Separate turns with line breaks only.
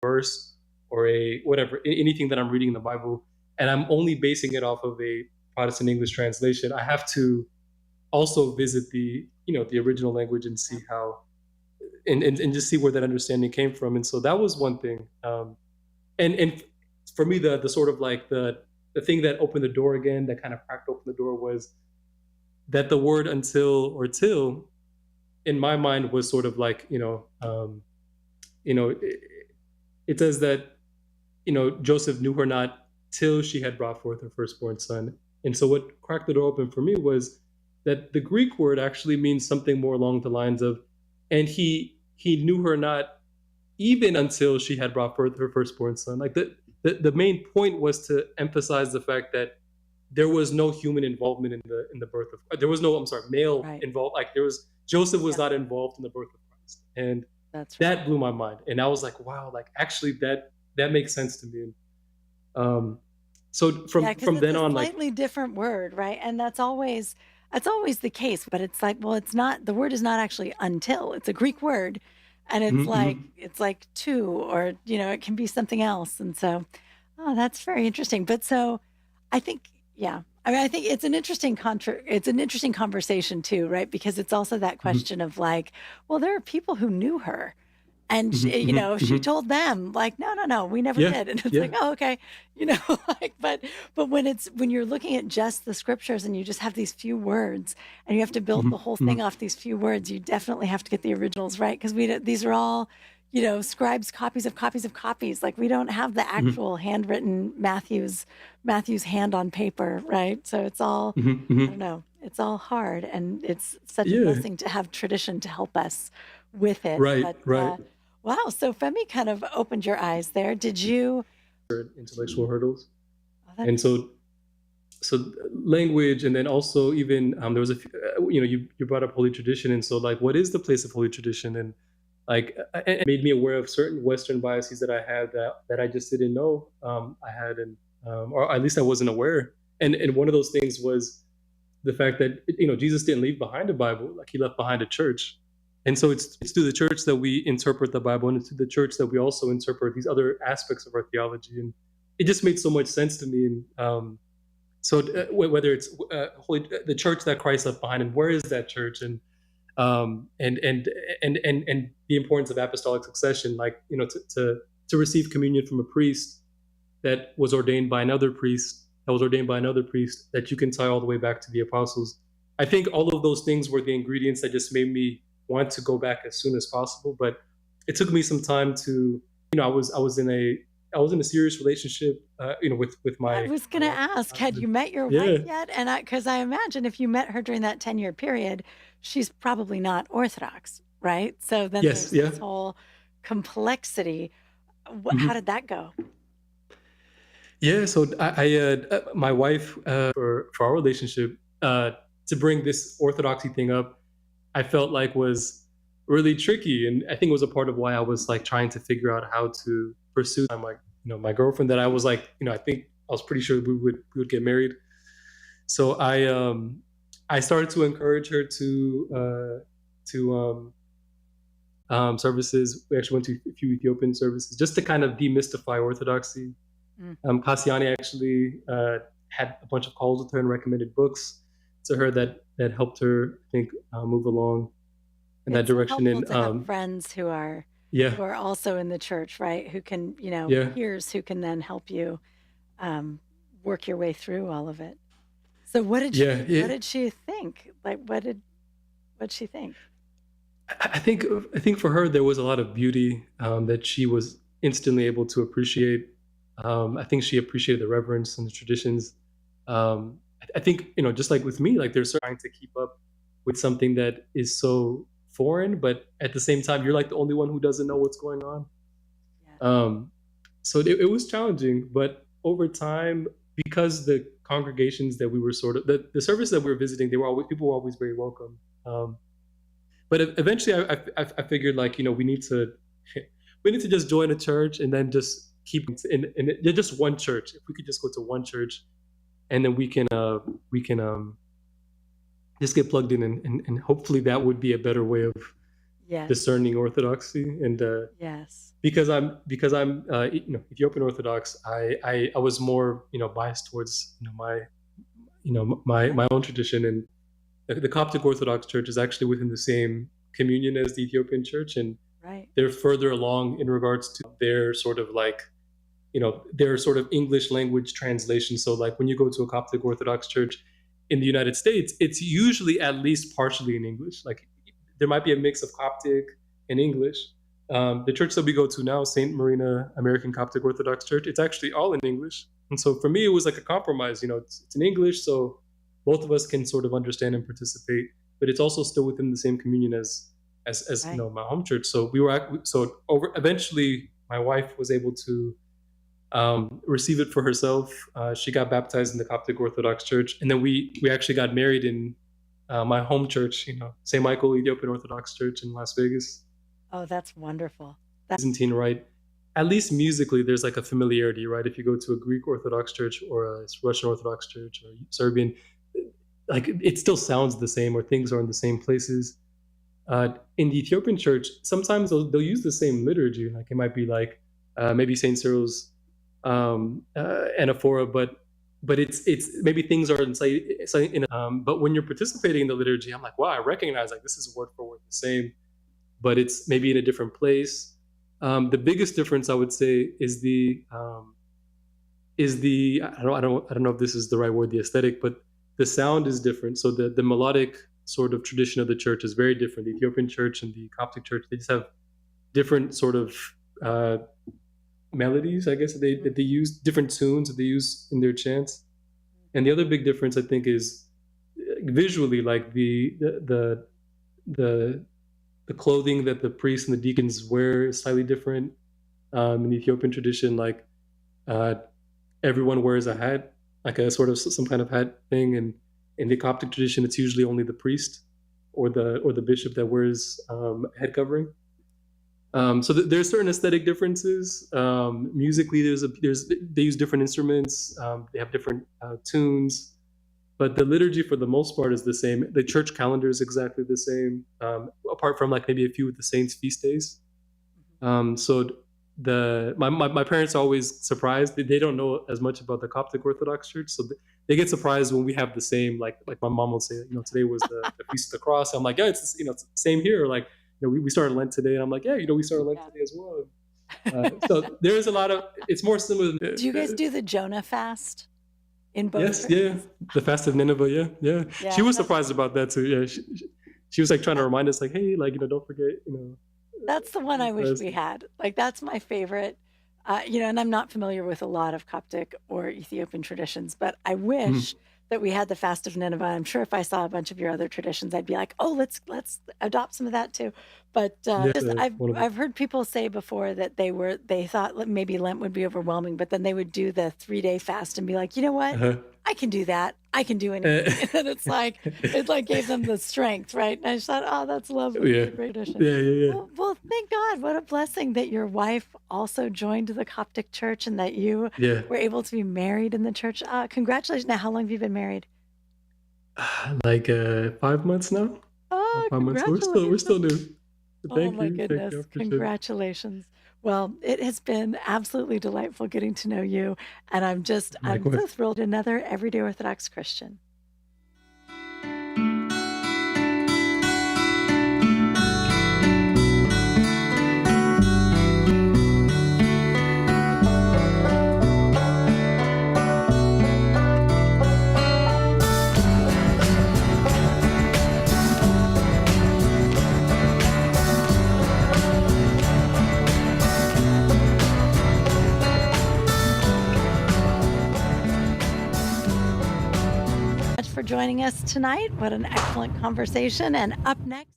verse or a whatever, anything that I'm reading in the Bible, and I'm only basing it off of a Protestant English translation, I have to also visit the original language and see how and just see where that understanding came from. And so that was one thing. And for me, the sort of like the thing that opened the door again, that kind of cracked open the door, was that the word until or till in my mind was sort of like, it says that, Joseph knew her not till she had brought forth her firstborn son. And so what cracked the door open for me was that the Greek word actually means something more along the lines of, and he knew her not even until she had brought forth her firstborn son. Like the main point was to emphasize the fact that there was no human involvement in the birth of, there was no, I'm sorry, male involved. Like Joseph was not involved in the birth of Christ. And that blew my mind. And I was like, wow, like actually that makes sense to me. So from then on, like,
slightly different word, right? And that's always the case, but it's like, well, it's not, the word is not actually until, it's a Greek word, and it's like to, or, it can be something else. And so, that's very interesting. But so I think, I think it's an interesting conversation too, right? Because it's also that question of like, well, there are people who knew her, and she told them like, no, we never did. And it's like, oh, okay. Like, but when you're looking at just the scriptures and you just have these few words and you have to build the whole thing off these few words, you definitely have to get the originals right. Cause these are all, scribes, copies of copies of copies. Like we don't have the actual handwritten Matthew's hand on paper. Right. So it's all, I don't know, it's all hard, and it's such a blessing to have tradition to help us with it.
Right.
Wow. So Femi kind of opened your eyes there. Did you?
Intellectual hurdles. And so language, and then also even there was a few, you brought up holy tradition, and so like, what is the place of holy tradition? And like, it made me aware of certain Western biases that I had that I just didn't know I had, and or at least I wasn't aware. And one of those things was the fact that Jesus didn't leave behind a Bible, like he left behind a church. And so it's through the church that we interpret the Bible, and it's through the church that we also interpret these other aspects of our theology. And it just made so much sense to me. And so whether it's the church that Christ left behind, and where is that church, and the importance of apostolic succession, like to receive communion from a priest that was ordained by another priest, that you can tie all the way back to the apostles. I think all of those things were the ingredients that just made me want to go back as soon as possible. But it took me some time to, I was in a serious relationship, with my.
I was going to ask, had you met your wife yet? And because I imagine if you met her during that 10-year period, she's probably not Orthodox, right? So then there's this whole complexity. How did that go?
Yeah, so I my wife, for our relationship, to bring this orthodoxy thing up, I felt like was really tricky, and I think it was a part of why I was like trying to figure out how to pursue. I'm like, my girlfriend that I was like, I think I was pretty sure we would get married. So I started to encourage her to services. We actually went to a few Ethiopian services just to kind of demystify orthodoxy. Kassiani actually had a bunch of calls with her and recommended books to her that helped her, I think, move along in that direction.
And to have friends who are also in the church, right? Who can, peers who can then help you work your way through all of it. So what did she think? Like, what'd she think?
I think for her there was a lot of beauty that she was instantly able to appreciate. I think she appreciated the reverence and the traditions. I think, just like with me, like they're trying to keep up with something that is so foreign, but at the same time, you're like the only one who doesn't know what's going on. Yeah. So it was challenging, but over time, because the congregations that we were the service that we were visiting, people were always very welcome. But eventually I figured like, we need to just join a church and then just keep in just one church. If we could just go to one church, and then we can just get plugged in, and hopefully that would be a better way of
Yes.
discerning orthodoxy, and
Yes.
because I'm Ethiopian Orthodox, I was more biased towards my
Right.
own tradition, and the Coptic Orthodox Church is actually within the same communion as the Ethiopian Church, and
Right.
they're further along in regards to their sort of like their sort of English language translation. So like when you go to a Coptic Orthodox church in the United States, it's usually at least partially in English. Like there might be a mix of Coptic and English. The church that we go to now, Saint Marina American Coptic Orthodox Church, it's actually all in English. And so for me, it was like a compromise. It's in English, so both of us can sort of understand and participate. But it's also still within the same communion as
Right.
my home church. So so over eventually, my wife was able to receive it for herself. She got baptized in the Coptic Orthodox Church, and then we actually got married in my home church, St. Michael Ethiopian Orthodox Church in Las Vegas.
Oh, that's wonderful. That
Byzantine rite. At least musically, there's like a familiarity, right? If you go to a Greek Orthodox church or a Russian Orthodox church or Serbian, like it still sounds the same, or things are in the same places. In the Ethiopian church, sometimes they'll use the same liturgy. Like it might be like maybe Saint Cyril's anaphora, but it's maybe things are but when you're participating in the liturgy, I'm like, wow, I recognize like this is word for word the same, but it's maybe in a different place. The biggest difference I would say is the I don't know if this is the right word, the aesthetic, but the sound is different. So the melodic sort of tradition of the church is very different. The Ethiopian church and the Coptic church, they just have different sort of uh, melodies, I guess, that they use, different tunes that they use in their chants. And the other big difference, I think, is visually, like the the clothing that the priests and the deacons wear is slightly different. In the Ethiopian tradition, like uh, everyone wears a hat, like a sort of some kind of hat thing, and in the Coptic tradition, it's usually only the priest or the bishop that wears head covering. So there's certain aesthetic differences. Musically, they use different instruments. They have different tunes, but the liturgy for the most part is the same. The church calendar is exactly the same, apart from like maybe a few of the saints' feast days. So my parents are always surprised. They don't know as much about the Coptic Orthodox Church, so they get surprised when we have the same. Like my mom will say, today was the Feast of the Cross. I'm like, yeah, it's the same here. Like, we started Lent today, and I'm like, yeah, we started Lent
yeah.
today as well. So there's a lot of. It's more similar.
Do you guys do the Jonah fast in both
Yes, yeah,
churches?
the fast of Nineveh. Yeah, yeah. She
Yeah,
was
that's
surprised about that too. Yeah, she was like trying to remind us, like, hey, like don't forget,
That's the one I wish
fast.
we had. Like, that's my favorite. And I'm not familiar with a lot of Coptic or Ethiopian traditions, but I wish
Mhm.
that we had the Fast of Nineveh. I'm sure if I saw a bunch of your other traditions, I'd be like, oh, let's adopt some of that too. But
Yeah,
just I've
one of them.
I've heard people say before that they thought maybe Lent would be overwhelming, but then they would do the 3-day fast and be like, you know what?
Uh-huh.
I can do that. I can do anything. And then it like gave them the strength, right? And I just thought, oh, that's lovely. What
Yeah.
a great tradition.
Yeah, yeah, yeah.
Well, thank God. What a blessing that your wife also joined the Coptic church and that you
Yeah.
were able to be married in the church. Congratulations. Now, how long have you been married?
Like 5 months now?
Oh,
5 months. So we're still
congratulations.
new.
Oh,
Thank
my
you. Thank you. I
goodness.
appreciate it.
Congratulations. Well, it has been absolutely delightful getting to know you. And I'm so
Likewise.
thrilled. Another everyday Orthodox Christian. Much for joining us tonight. What an excellent conversation. And up next,